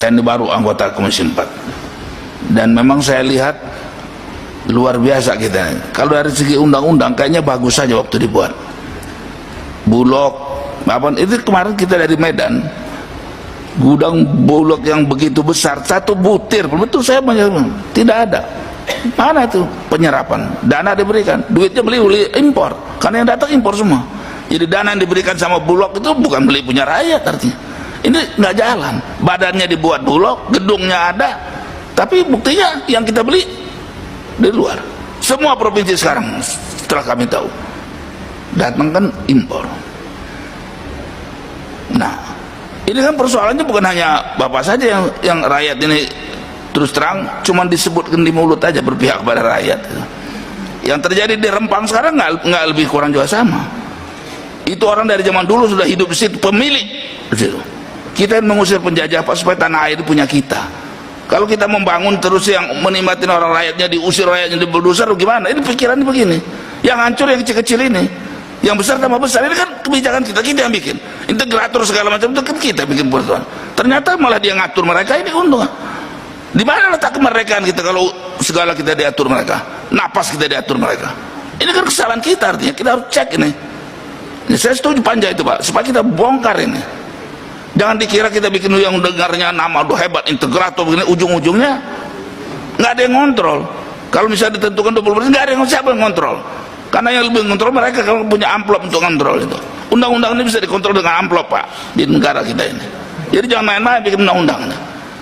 ini baru anggota Komisi 4, dan memang saya lihat luar biasa kita. Kalau dari segi undang-undang kayaknya bagus saja waktu dibuat. Bulog, apa itu kemarin kita dari Medan, gudang Bulog yang begitu besar, satu butir, betul saya banyak, tidak ada. Mana itu penyerapan? Dana diberikan, duitnya beli impor, karena yang datang impor semua. Jadi dana yang diberikan sama Bulog itu bukan beli punya rakyat artinya. Ini nggak jalan. Badannya dibuat Bulog, gedungnya ada, tapi buktinya yang kita beli di luar. Semua provinsi sekarang setelah kami tahu datang kan impor. Nah, ini kan persoalannya bukan hanya Bapak saja yang rakyat ini terus terang cuma disebutkan di mulut aja berpihak pada rakyat. Yang terjadi di Rempang sekarang nggak lebih kurang juga sama. Itu orang dari zaman dulu sudah hidup di situ, pemilik di situ. Kita mengusir penjajah apa supaya tanah air punya kita. Kalau kita membangun terus yang menikmatin orang rakyatnya, diusir rakyatnya, di bulldozer, gimana? Ini pikirannya begini. Yang hancur yang kecil-kecil ini, yang besar tambah besar. Ini kan kebijakan kita yang bikin. Integrator segala macam itu kan kita bikin peraturan. Ternyata malah dia ngatur mereka, ini untung. Di mana letak kemerdekaan kita kalau segala kita diatur mereka, napas kita diatur mereka? Ini kan kesalahan kita, artinya kita harus cek ini. Saya setuju panja itu Pak, supaya kita bongkar ini. Jangan dikira kita bikin yang dengarnya nama udah hebat integrator begini, ujung-ujungnya nggak ada yang ngontrol. Kalau misalnya ditentukan 20%, nggak ada yang siapa yang ngontrol. Karena yang lebih ngontrol mereka kalau punya amplop untuk ngontrol itu. Undang-undang ini bisa dikontrol dengan amplop Pak di negara kita ini. Jadi jangan main-main bikin undang-undang.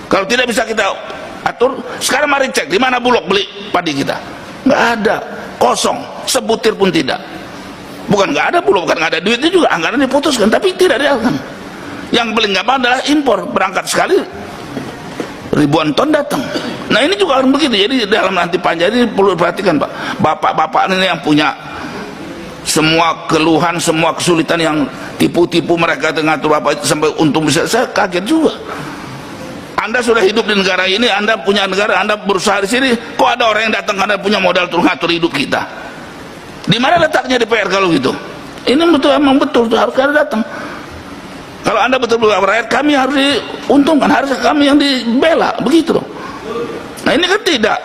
Kalau tidak bisa kita atur, sekarang mari cek di mana Bulog beli padi kita. Nggak ada, kosong, sebutir pun tidak. Bukan nggak ada Bulog, bukan nggak ada duitnya juga, anggaran diputuskan, tapi tidak dilakukan. Yang paling gampang adalah impor, berangkat sekali ribuan ton datang. Nah ini juga harus begitu. Jadi dalam nanti panja ini perlu diperhatikan Pak. Bapak-bapak ini yang punya semua keluhan, semua kesulitan yang tipu-tipu mereka ngatur Bapak sampai untung bisa, saya kaget juga. Anda sudah hidup di negara ini, Anda punya negara, Anda berusaha di sini, kok ada orang yang datang karena punya modal terus ngatur hidup kita? Di mana letaknya DPR kalau gitu? Ini betul, emang betul tuh harus ada datang. Kalau Anda betul-betul rakyat, kami harus diuntungkan, harus kami yang dibela, begitu loh. Nah ini kan tidak,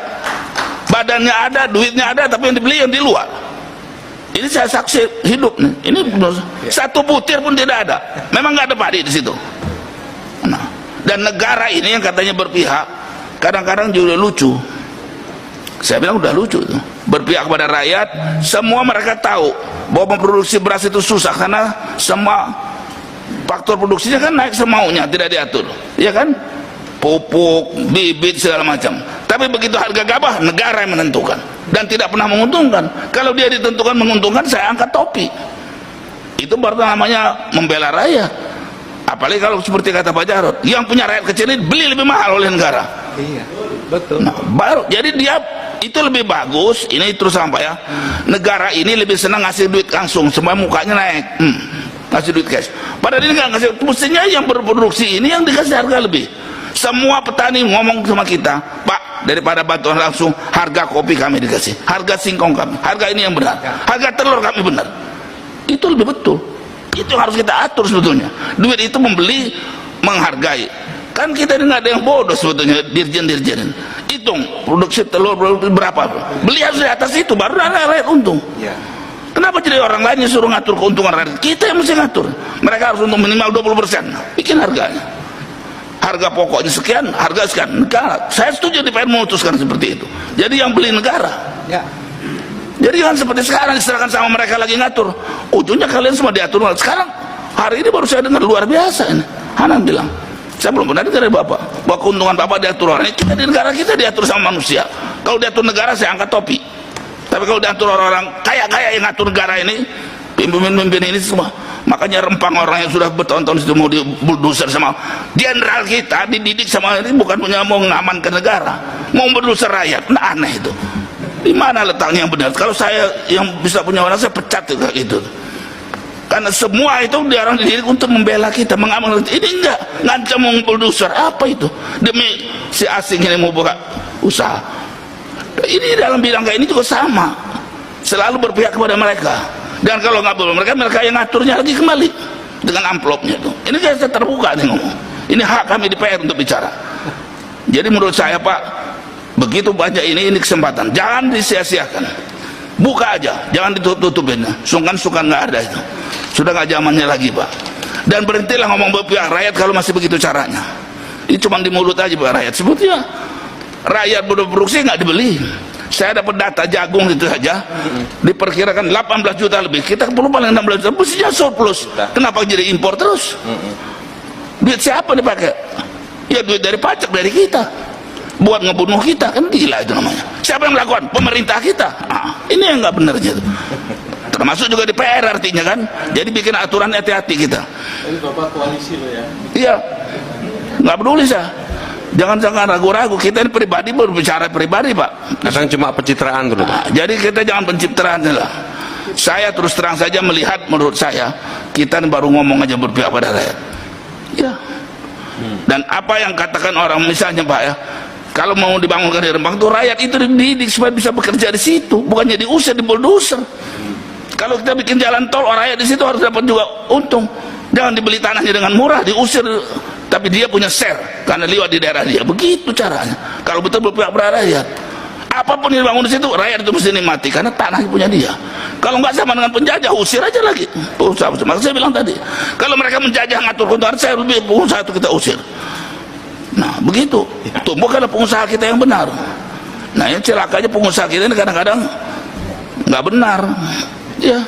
badannya ada, duitnya ada, tapi yang dibeli yang di luar. Ini saya saksi hidup nih. Ini satu butir pun tidak ada. Memang nggak ada padi di situ. Nah, dan negara ini yang katanya berpihak, kadang-kadang juga lucu. Saya bilang udah lucu tuh. Berpihak kepada rakyat, semua mereka tahu bahwa memproduksi beras itu susah karena semua faktor produksinya kan naik semaunya, tidak diatur, ya kan? Pupuk, bibit segala macam. Tapi begitu harga gabah, negara yang menentukan dan tidak pernah menguntungkan. Kalau dia ditentukan menguntungkan, saya angkat topi. Itu baru namanya membela rakyat. Apalagi kalau seperti kata Pak Jarod, yang punya rakyat kecil ini beli lebih mahal oleh negara. Iya, betul. Nah, baru jadi dia itu lebih bagus. Ini terus sampai ya. Negara ini lebih senang ngasih duit langsung, semua mukanya naik. Ngasih duit cash. Padahal ini nggak ngasih, mestinya yang berproduksi ini yang dikasih harga lebih. Semua petani ngomong sama kita, Pak, daripada bantuan langsung, harga kopi kami dikasih, harga singkong kami, harga ini yang benar, harga telur kami benar. Itu lebih betul. Itu harus kita atur sebetulnya. Duit itu membeli, menghargai. Kan kita ini nggak ada yang bodoh sebetulnya, dirjen-dirjen. Hitung produksi telur berapa, beli harus di atas itu, baru ada rakyat untung. Kenapa jadi orang lain yang suruh ngatur keuntungan rakyat? Kita yang mesti ngatur. Mereka harus untung minimal 20%. Bikin harganya. Harga pokoknya sekian, harga sekian. Negara. Saya setuju DPR memutuskan seperti itu. Jadi yang beli negara. Ya. Jadi kan seperti sekarang diserahkan sama mereka lagi ngatur. Ujungnya kalian semua diatur. Sekarang hari ini baru saya dengar luar biasa ini. Hanan bilang, saya belum pernah dengar dari Bapak bahwa keuntungan Bapak diatur orang. Kita di negara kita diatur sama manusia. Kalau diatur negara saya angkat topi. Tapi kalau diatur orang-orang kaya-kaya yang ngatur negara ini, pimpin-pimpin ini semua, makanya Rempang orang yang sudah bertahun-tahun itu mau di bulldozer sama jenderal kita, dididik sama ini bukan punya mau mengamankan negara, mau bulldozer rakyat. Nah aneh itu. Di mana letaknya yang benar? Kalau saya yang bisa punya orang, saya pecat juga gitu. Karena semua itu dia orang dididik untuk membela kita, mengamankan. Ini enggak ngancam mau bulldozer apa itu? Demi si asing ini mau buka usaha. Ini dalam bidang kayak ini juga sama, selalu berpihak kepada mereka. Dan kalau nggak boleh mereka yang ngaturnya lagi kembali dengan amplopnya itu. Ini kayak saya terbuka nih ngomong. Ini hak kami DPR untuk bicara. Jadi menurut saya Pak, begitu banyak ini kesempatan, jangan disia-siakan. Buka aja, jangan ditutup-tutupin. Sungkan-sungkan nggak ada itu. Sudah nggak zamannya lagi Pak. Dan berhentilah ngomong berpihak rakyat kalau masih begitu caranya. Ini cuma di mulut aja Pak rakyat. Sebutnya rakyat berproduksi nggak dibeli. Saya dapat data jagung itu saja diperkirakan 18 juta lebih. Kita perlu paling 16 juta, mestinya surplus. Kenapa jadi impor terus? Duit siapa dipakai? Ya duit dari pajak dari kita, buat ngebunuh kita, kan gila itu namanya. Siapa yang melakukan? Pemerintah kita. Ini yang nggak benar gitu. Termasuk juga DPR artinya kan. Jadi bikin aturan hati-hati kita. Ini Bapak koalisi loh ya? Iya, nggak peduli saya. Jangan ragu-ragu, kita ini pribadi berbicara pribadi Pak. Kadang cuma pencitraan tuh. Jadi kita jangan pencitraan lah. Saya terus terang saja melihat, menurut saya kita ini baru ngomong aja berpihak pada rakyat. Ya. Dan apa yang katakan orang misalnya Pak ya, kalau mau dibangunkan di Rembang itu rakyat itu dididik supaya bisa bekerja di situ, bukannya diusir, di bulldozer. Kalau kita bikin jalan tol, orang rakyat di situ harus dapat juga untung. Jangan dibeli tanahnya dengan murah, diusir, tapi dia punya share karena lewat di daerah dia. Begitu caranya. Kalau betul berpihak pada rakyat, apapun yang dibangun di situ, rakyat itu mesti nikmati karena tanahnya punya dia. Kalau nggak sama dengan penjajah, usir aja lagi. Maka saya bilang tadi, kalau mereka menjajah ngatur keuntungan, saya lebih pengusaha itu kita usir. Nah begitu, tumbuhkanlah pengusaha kita yang benar. Nah yang celakanya pengusaha kita ini kadang-kadang nggak benar. Ya,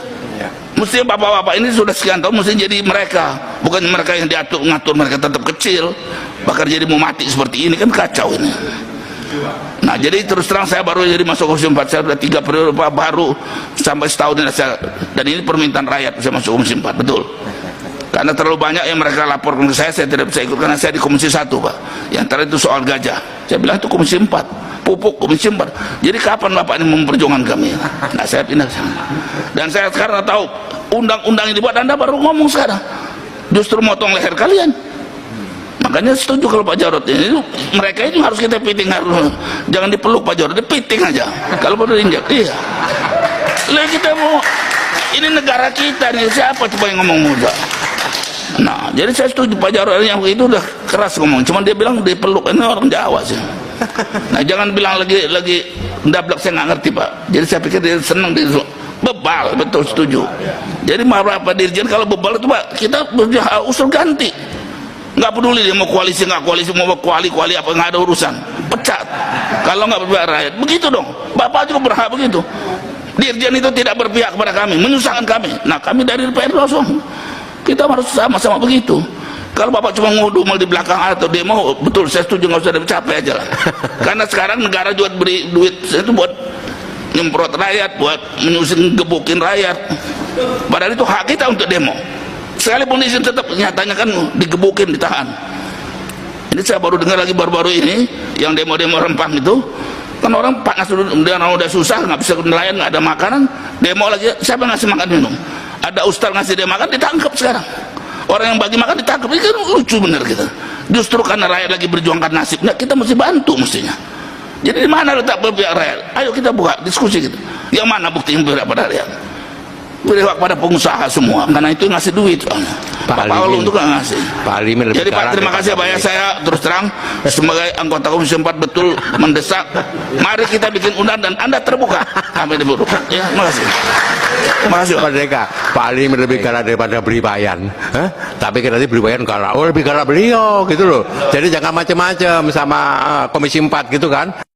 mestinya bapak-bapak ini sudah sekian tahun mesti jadi mereka, bukan mereka yang diatur ngatur mereka tetap kecil, bahkan jadi mau mati seperti ini kan kacau ini. Nah jadi terus terang saya baru jadi masuk Komisi 4, saya sudah 3 periode baru sampai setahun ini saya, dan ini permintaan rakyat saya masuk Komisi 4 betul. Karena terlalu banyak yang mereka laporkan ke saya tidak bisa ikut karena saya di Komisi 1 Pak. Yang terakhir itu soal gajah, saya bilang itu Komisi 4, pupuk Komisi 4. Jadi kapan Bapak ini memperjuangkan kami? Nah saya pindah ke sana. Dan saya sekarang tahu undang-undang yang dibuat, Anda baru ngomong sekarang, justru motong leher kalian. Makanya setuju kalau Pak Jarod ini, mereka itu harus kita piting, harus jangan dipeluk Pak Jarod, dipiting aja kalau perlu diinjak. Iya. Lah kita mau, ini negara kita nih, siapa coba yang ngomong muda? Nah, jadi saya setuju Pak Jarod yang itu udah keras ngomong, cuman dia bilang dipeluk, ini orang Jawa sih. Nah, jangan bilang lagi ndablak, saya nggak ngerti Pak. Jadi saya pikir dia senang dia bebal, betul setuju. Jadi Pak Dirjen kalau bebal itu Pak, kita usul ganti. Nggak peduli dia mau koalisi nggak koalisi, mau kuali apa, nggak ada urusan, pecat kalau nggak berpihak rakyat. Begitu dong, Bapak juga berhak begitu. Dirjen itu tidak berpihak kepada kami, menyusahkan kami. Nah kami dari DPR kosong, kita harus sama-sama begitu. Kalau Bapak cuma ngudumel di belakang atau demo, betul saya setuju, nggak usah capek aja lah. Karena sekarang negara juga beri duit itu buat nyemprot rakyat, buat menyusun gebukin rakyat, padahal itu hak kita untuk demo. Sekalipun izin tetap nyatanya kan digebukin, ditahan. Ini saya baru dengar lagi baru-baru ini yang demo-demo Rempang itu kan orang panas udah susah, nggak bisa nelayan, nggak ada makanan, demo lagi. Siapa yang ngasih makan minum? Ada ustaz ngasih dia makan, ditangkap sekarang. Orang yang bagi makan ditangkap. Ini kan lucu bener kita. Justru karena rakyat lagi berjuangkan nasibnya, kita mesti bantu mestinya. Jadi di mana letak berpihak rakyat? Ayo kita buka diskusi gitu. Yang mana bukti yang berpihak pada rakyat? Berpihak pada pengusaha semua, karena itu ngasih duit soalnya. Pak Paul untuk ngasih. Jadi Pak, terima kasih banyak. Saya terus terang sebagai anggota Komisi 4 betul mendesak, mari kita bikin undang dan Anda terbuka sampai diburuk. Ya, terima kasih. Terima kasih Pak. Pak Ali lebih galak daripada beli bayan. Tapi kita beli bayan galak, lebih galak beliau gitu loh. Jadi jangan macam-macam sama Komisi 4 gitu kan.